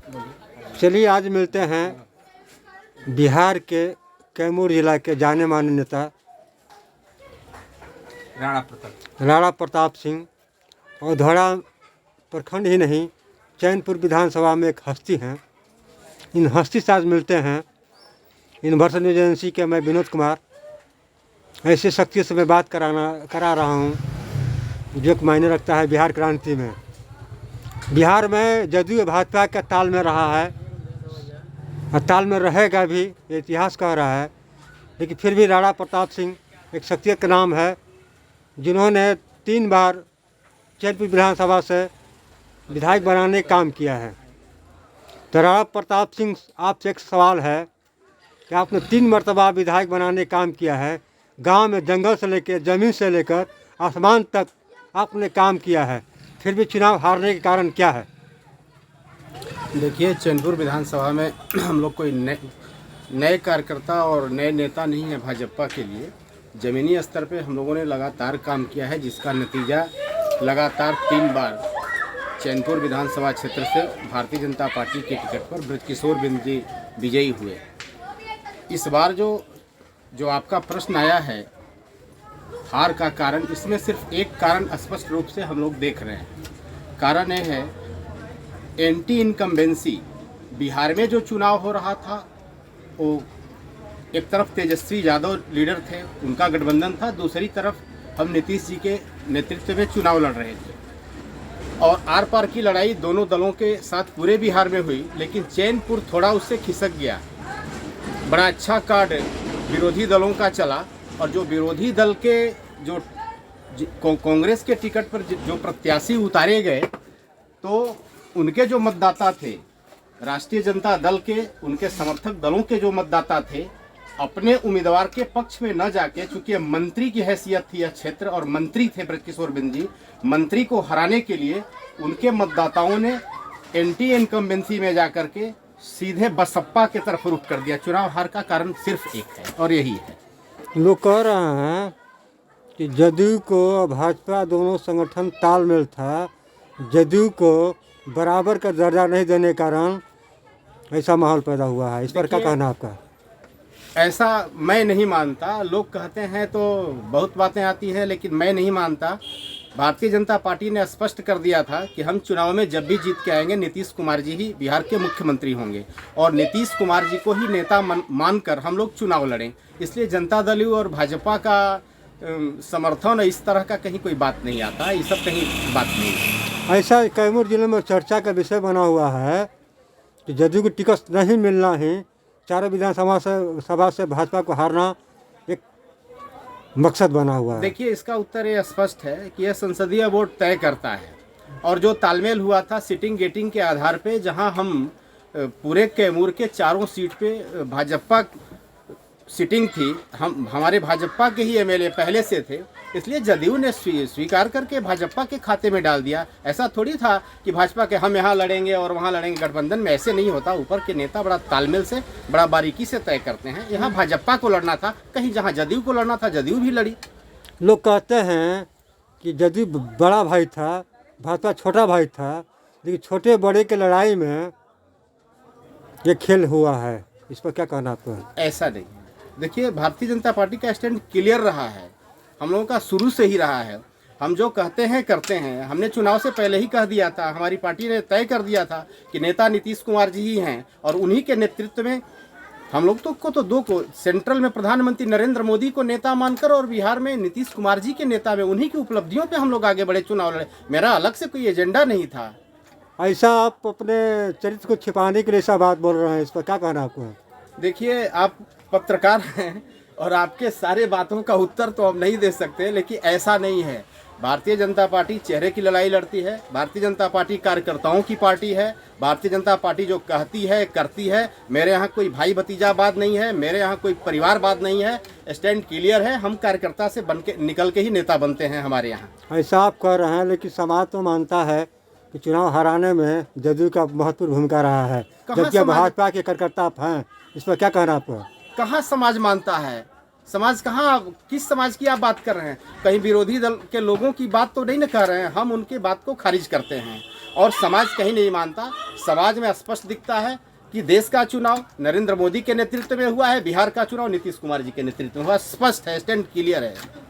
चलिए आज मिलते हैं बिहार के कैमूर जिला के जाने माने नेता राणा प्रताप सिंह और धौड़ा प्रखंड ही नहीं चैनपुर विधानसभा में एक हस्ती हैं। इन हस्ती से आज मिलते हैं। यूनिवर्सल न्यूज एजेंसी के मैं विनोद कुमार ऐसे शक्ति से मैं बात करा रहा हूँ जो एक मायने रखता है बिहार क्रांति में। बिहार में जदयू भाजपा का ताल में रहा है और ताल में रहेगा भी, ये इतिहास कह रहा है। लेकिन फिर भी राणा प्रताप सिंह एक शख्सियत का नाम है जिन्होंने 3 बार चैनपुर विधानसभा से विधायक बनाने का काम किया है। तो राणा प्रताप सिंह आपसे एक सवाल है कि आपने 3 मरतबा विधायक बनाने का काम किया है। गांव में जंगल से लेकर ज़मीन से लेकर आसमान तक आपने काम किया है, फिर भी चुनाव हारने के कारण क्या है? देखिए, चैनपुर विधानसभा में हम लोग कोई नए कार्यकर्ता और नए नेता नहीं है। भाजपा के लिए ज़मीनी स्तर पे हम लोगों ने लगातार काम किया है, जिसका नतीजा लगातार 3 बार चैनपुर विधानसभा क्षेत्र से भारतीय जनता पार्टी के टिकट पर ब्रजकिशोर बिंद जी विजयी हुए। इस बार जो आपका प्रश्न आया है हार का कारण, इसमें सिर्फ एक कारण स्पष्ट रूप से हम लोग देख रहे हैं। कारण यह है एंटी इनकम्बेंसी। बिहार में जो चुनाव हो रहा था वो एक तरफ तेजस्वी यादव लीडर थे, उनका गठबंधन था, दूसरी तरफ हम नीतीश जी के नेतृत्व में चुनाव लड़ रहे थे और आर पार की लड़ाई दोनों दलों के साथ पूरे बिहार में हुई। लेकिन चैनपुर थोड़ा उससे खिसक गया। बड़ा अच्छा कार्ड विरोधी दलों का चला और जो विरोधी दल के जो कांग्रेस के टिकट पर जो प्रत्याशी उतारे गए तो उनके जो मतदाता थे, राष्ट्रीय जनता दल के उनके समर्थक दलों के जो मतदाता थे, अपने उम्मीदवार के पक्ष में न जाके, चूंकि मंत्री की हैसियत थी यह क्षेत्र और मंत्री थे ब्रजकिशोर बिंद जी, मंत्री को हराने के लिए उनके मतदाताओं ने एंटी इनकम्बेंसी में जाकर के सीधे बसपा की तरफ रुख कर दिया। चुनाव हार का कारण सिर्फ एक है और यही है। लोग कह रहे हैं कि जदयू को भाजपा दोनों संगठन तालमेल था, जदयू को बराबर का दर्जा नहीं देने के कारण ऐसा माहौल पैदा हुआ है। इस पर क्या कहना आपका? ऐसा मैं नहीं मानता। लोग कहते हैं तो बहुत बातें आती हैं, लेकिन मैं नहीं मानता। भारतीय जनता पार्टी ने स्पष्ट कर दिया था कि हम चुनाव में जब भी जीत के आएंगे नीतीश कुमार जी ही बिहार के मुख्यमंत्री होंगे और नीतीश कुमार जी को ही नेता मानकर हम लोग चुनाव लड़ें। इसलिए जनता दल और भाजपा का समर्थन इस तरह का कहीं कोई बात नहीं आता। ये सब कहीं बात नहीं है। ऐसा कैमूर जिले में चर्चा का विषय बना हुआ है कि जदयू को टिकट नहीं मिलना ही चारों विधानसभा से भाजपा को हारना एक मकसद बना हुआ है। देखिए, इसका उत्तर ये स्पष्ट है कि यह संसदीय बोर्ड तय करता है और जो तालमेल हुआ था सिटिंग गेटिंग के आधार पे, जहां हम पूरे कैमूर के चारों सीट पे भाजपा सिटिंग थी, हमारे भाजपा के ही एमएलए पहले से थे, इसलिए जदयू ने स्वीकार करके भाजपा के खाते में डाल दिया। ऐसा थोड़ी था कि भाजपा के हम यहाँ लड़ेंगे और वहाँ लड़ेंगे। गठबंधन में ऐसे नहीं होता। ऊपर के नेता बड़ा तालमेल से, बड़ा बारीकी से तय करते हैं। यहाँ भाजपा को लड़ना था, कहीं जहाँ जदयू को लड़ना था जदयू भी लड़ी। लोग कहते हैं कि जदयू बड़ा भाई था, भाजपा छोटा भाई था, लेकिन छोटे बड़े के लड़ाई में ये खेल हुआ है। इस पर क्या कहना आपको? ऐसा नहीं। देखिए, भारतीय जनता पार्टी का स्टैंड क्लियर रहा है, हम लोगों का शुरू से ही रहा है। हम जो कहते हैं करते हैं। हमने चुनाव से पहले ही कह दिया था, हमारी पार्टी ने तय कर दिया था कि नेता नीतीश कुमार जी ही हैं और उन्हीं के नेतृत्व में हम लोग को सेंट्रल में प्रधानमंत्री नरेंद्र मोदी को नेता मानकर और बिहार में नीतीश कुमार जी के नेता में उन्हीं की उपलब्धियों पे हम लोग आगे बढ़े, चुनाव लड़े। मेरा अलग से कोई एजेंडा नहीं था। ऐसा आप अपने चरित्र को छिपाने के लिए ऐसा बात बोल रहे हैं, इस पर क्या कहना आपको? देखिए, आप पत्रकार हैं और आपके सारे बातों का उत्तर तो हम नहीं दे सकते, लेकिन ऐसा नहीं है। भारतीय जनता पार्टी चेहरे की लड़ाई लड़ती है। भारतीय जनता पार्टी कार्यकर्ताओं की पार्टी है। भारतीय जनता पार्टी जो कहती है करती है। मेरे यहाँ कोई भाई भतीजावाद नहीं है, मेरे यहाँ कोई परिवारवाद नहीं है। स्टैंड क्लियर है। हम कार्यकर्ता से निकल के ही नेता बनते हैं हमारे यहाँ। ऐसा आप कह रहे हैं, लेकिन समाज तो मानता है कि चुनाव हराने में जदयू का महत्वपूर्ण भूमिका रहा है, जबकि भाजपा के कार्यकर्ता आप हैं। इस पर क्या कहना आपको? कहाँ समाज मानता है? समाज कहाँ, किस समाज की आप बात कर रहे हैं? कहीं विरोधी दल के लोगों की बात तो नहीं न कर रहे हैं। हम उनके बात को खारिज करते हैं और समाज कहीं नहीं मानता। समाज में स्पष्ट दिखता है कि देश का चुनाव नरेंद्र मोदी के नेतृत्व में हुआ है, बिहार का चुनाव नीतीश कुमार जी के नेतृत्व में हुआ। स्पष्ट है, स्टैंड क्लियर है।